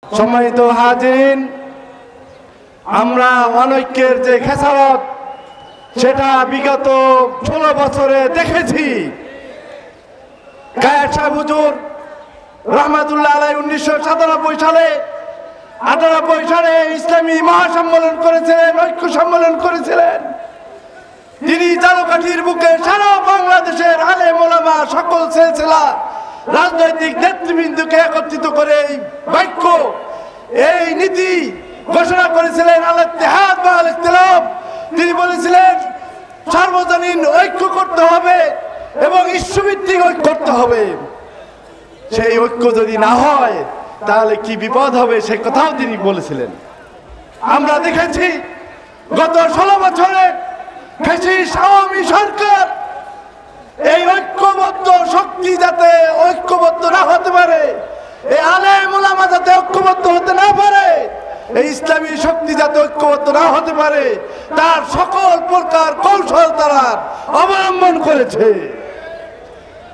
সম্মানিত হাজিরিন, আমরা অনৈক্যের যে খেসারত সেটা বিগত 16 বছরে দেখেছি। গায়ের সাহেব হুজুর রহমাতুল্লাহ আলাইহি 1997 সালে 98 সালে ইসলামী মহাসম্মেলন করেছিলেন, ঐক্য সম্মেলন করেছিলেন। তিনি জালকাঠির বুকে সারা বাংলাদেশের আলেম ওলামা সকল সিলসিলা রাজনৈতিক নেতৃবৃন্দকে একত্রিত করে এই বাক্য এই নীতি ঘোষণা করেছিলেন, আল ইত্তেহাদ ওয়া আল ইখতিলাফ। তিনি বলেছিলেন সার্বজনীন ঐক্য করতে হবে এবং ইস্যুভিত্তিক ঐক্য করতে হবে। সেই ঐক্য যদি না হয় তাহলে কি বিপদ হবে সে কথাও তিনি বলেছিলেন। আমরা দেখেছি গত 16 বছরে ফ্যাসিস্ট আওয়ামী সরকার এই ঐক্যবদ্ধ শক্তি যাতে ঐক্যবদ্ধ না হতে পারে, এই আলেম ওলামা যাতে ঐক্যবদ্ধ হতে না পারে, এই ইসলামী শক্তি যাতে ঐক্যবদ্ধ না হতে পারে তার সকল প্রকার কৌশল তারা অবলম্বন করেছে।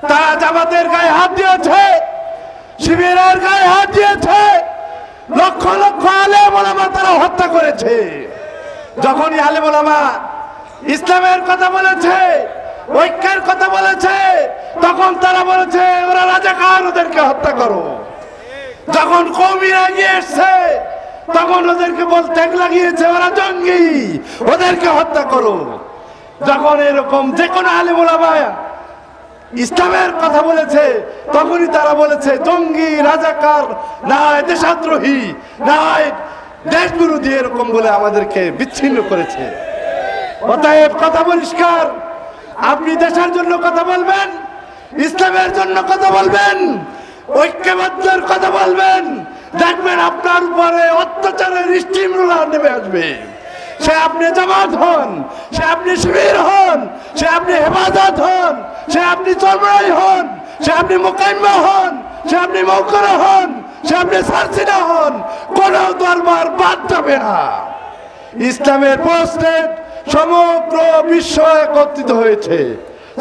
তারা জামাতের গায়ে হাত দিয়েছে, শিবিরের গায়ে হাত দিয়েছে, লক্ষ লক্ষ আলেম ওলামা তারা হত্যা করেছে। যখনই আলেম ওলামা ইসলামের কথা বলেছে, ঐক্যের কথা বলেছে, তখন তারা বলেছে ওরা রাজাকার, ওদেরকে হত্যা করো। যখন কওমিরা এগিয়ে এসছে তখন ওদেরকে বলতে লাগিয়েছে ওরা জঙ্গি, ওদেরকে হত্যা করো। যখন এরকম যে কোনো আলেম ওলামা ইসলামের কথা বলেছে তখনই তারা বলেছে জঙ্গি, রাজাকার, না দেশদ্রোহী, না দেশ বিরোধী, এরকম বলে আমাদেরকে বিচ্ছিন্ন করেছে। অতএব কথা পরিষ্কার, আপনি দেশের জন্য কথা বলবেন, ইসলামের জন্য কথা বলবেন, ঐক্যবদ্ধের কথা বলবেন, দেখবেন আপনার উপরে অত্যাচারের স্টিম রোলার নেমে আসবে। সে আপনি জামাত হন, সে আপনি শিবির হন, সে আপনি হেফাজত হন, সে আপনি চরমরাই হন, সে আপনি মোকাইম্মা হন, সে আপনি মৌকরা হন, সে আপনি সারসিনা হন, কোন দরবার বাদ যাবে না। ইসলামের প্রশ্নে সমগ্র বিশ্ব একত্রিত হয়েছে।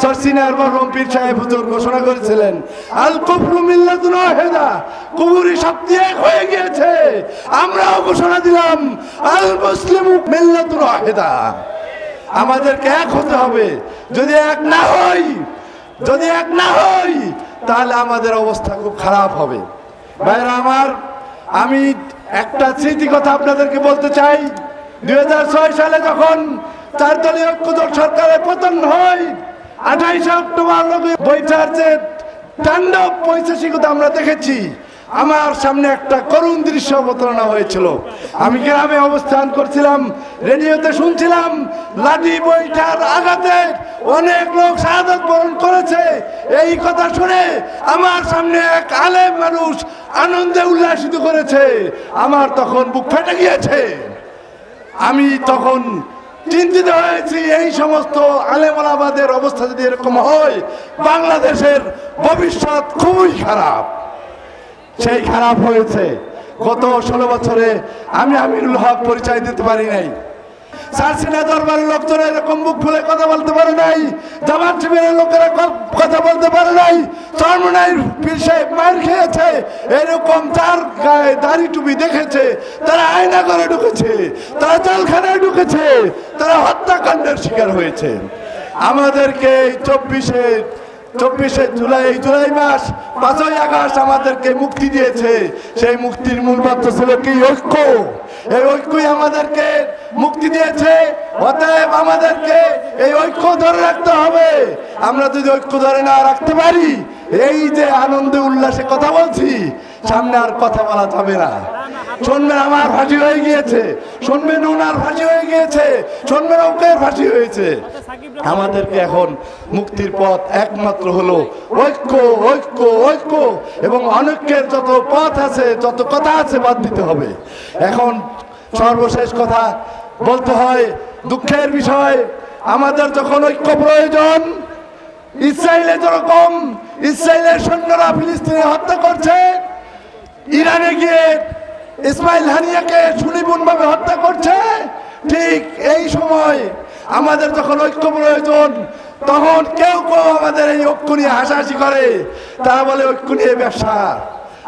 সারসিনার মরহুম পীর সাহেব হুজুর ঘোষণা করেছিলেন আল কুফরু মিল্লাতুন ওয়াহিদা, কুফরি শক্তি এক হয়ে গিয়েছে। আমরাও ঘোষণা দিলাম আল মুসলিমু মিল্লাতুন ওয়াহিদা। আমাদেরকে এক হতে হবে। যদি এক না হই তাহলে আমাদের অবস্থা খুব খারাপ হবে। ভাইরা আমার, আমি একটা স্মৃতি কথা আপনাদেরকে বলতে চাই। 2006 সালে যখন 4 দলীয় ঐক্যজোট সরকারের পতন হয়, 28 অক্টোবর বৈঠার যে তাণ্ডব পৈশাচিকতা আমরা দেখেছি, আমার সামনে একটা করুণ দৃশ্য অবতারণা হয়েছিল। আমি গ্রামে অবস্থান করছিলাম, রেডিওতে শুনছিলাম লাঠি বৈঠার আঘাতে অনেক লোক শাহাদাত বরণ করেছে। এই কথা শুনে আমার সামনে এক আলেম মানুষ আনন্দে উল্লাসিত করেছে। আমার তখন বুক ফেটে গিয়েছে। আমি তখন চিন্তিত হয়েছি, এই সমস্ত আলেম ওলামাদের অবস্থা যদি এরকম হয় বাংলাদেশের ভবিষ্যৎ খুবই খারাপ। সেই খারাপ হয়েছে। গত 16 বছরে আমি আমিনুল হক পরিচয় দিতে পারি নাই। সারসিনা দরবারের লোকজনের এরকম মুখ খুলে কথা বলতে পারে নাই, জামাত শিবিরের লোকেরা কথা বলতে পারে নাই। চরমনাইর পীর সাহেব মার খেয়েছে, এরকম যার গায়ে দাড়ি টুপি দেখেছে তারা আয়না করে ঢুকেছে, তারা জেলখানায় ঢুকেছে, তারা হত্যাকাণ্ডের শিকার হয়েছে। আমাদেরকে 24শে জুলাই মাস 5ই আগস্ট আমাদেরকে মুক্তি দিয়েছে। সেই মুক্তির মূল মাত্র ছিল কি? ঐক্য। এই ঐক্যই আমাদেরকে মুক্তি দিয়েছে। অতএব আমাদেরকে এই ঐক্য ধরে রাখতে হবে। আমরা যদি ঐক্য ধরে না রাখতে পারি, এই যে আনন্দে উল্লাসে কথা বলছি, সামনে আর কথা বলা যাবে না। শুনবেন আমার ফাঁসি হয়ে গিয়েছে, শুনবেন ওনার ফাঁসি হয়ে গিয়েছে, শুনবেন ওকের ফাঁসি হয়েছে। আমাদেরকে এখন মুক্তির পথ একমাত্র হলো ঐক্য, ঐক্য, ঐক্য। এবং অনৈক্যের যত পথ আছে, যত কথা আছে বাদ দিতে হবে। এখন সর্বশেষ কথা বলতে হয়, দুঃখের বিষয়, আমাদের যখন ঐক্য প্রয়োজন, ইসরায়েলে যেরকম ইসরায়েলের সৈন্যরা ফিলিস্তিনে হত্যা করছে, ইরানে গিয়ে ইসমাইল হানিয়াকে সুনিপুণভাবে হত্যা করছে, ঠিক এই সময় আমাদের যখন ঐক্য প্রয়োজন তখন কেউ কেউ আমাদের এই ঐক্য নিয়ে হাসাহাসি করে। তারা বলে ঐক্য নিয়ে ব্যবসা,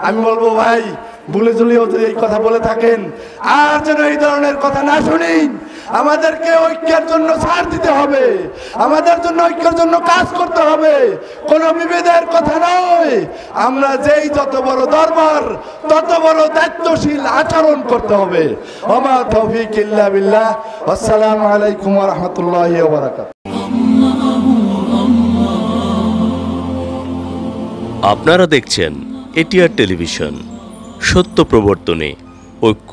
আমি বলবো ভাই ভুলে চলেও যদি এই কথা বলে থাকেন আর যেন এই ধরনের কথা না শুনি। আমাদেরকে ঐক্যের জন্য ছাড় দিতে হবে, আমাদের জন্য ঐক্যের জন্য কাজ করতে হবে, কোনো বিভেদের কথা নয়। আমরা যেই যত বড় দরবার তত বড় দায়িত্বশীল আচরণ করতে হবে। ওমা তৌফিক ইল্লা বিল্লাহ। আসসালামু আলাইকুম ওয়া রাহমাতুল্লাহি ওয়া বারাকাতুহু। আপনারা দেখছেন এটিআর টেলিভিশন, সত্য প্রবর্তনে ঐক্য।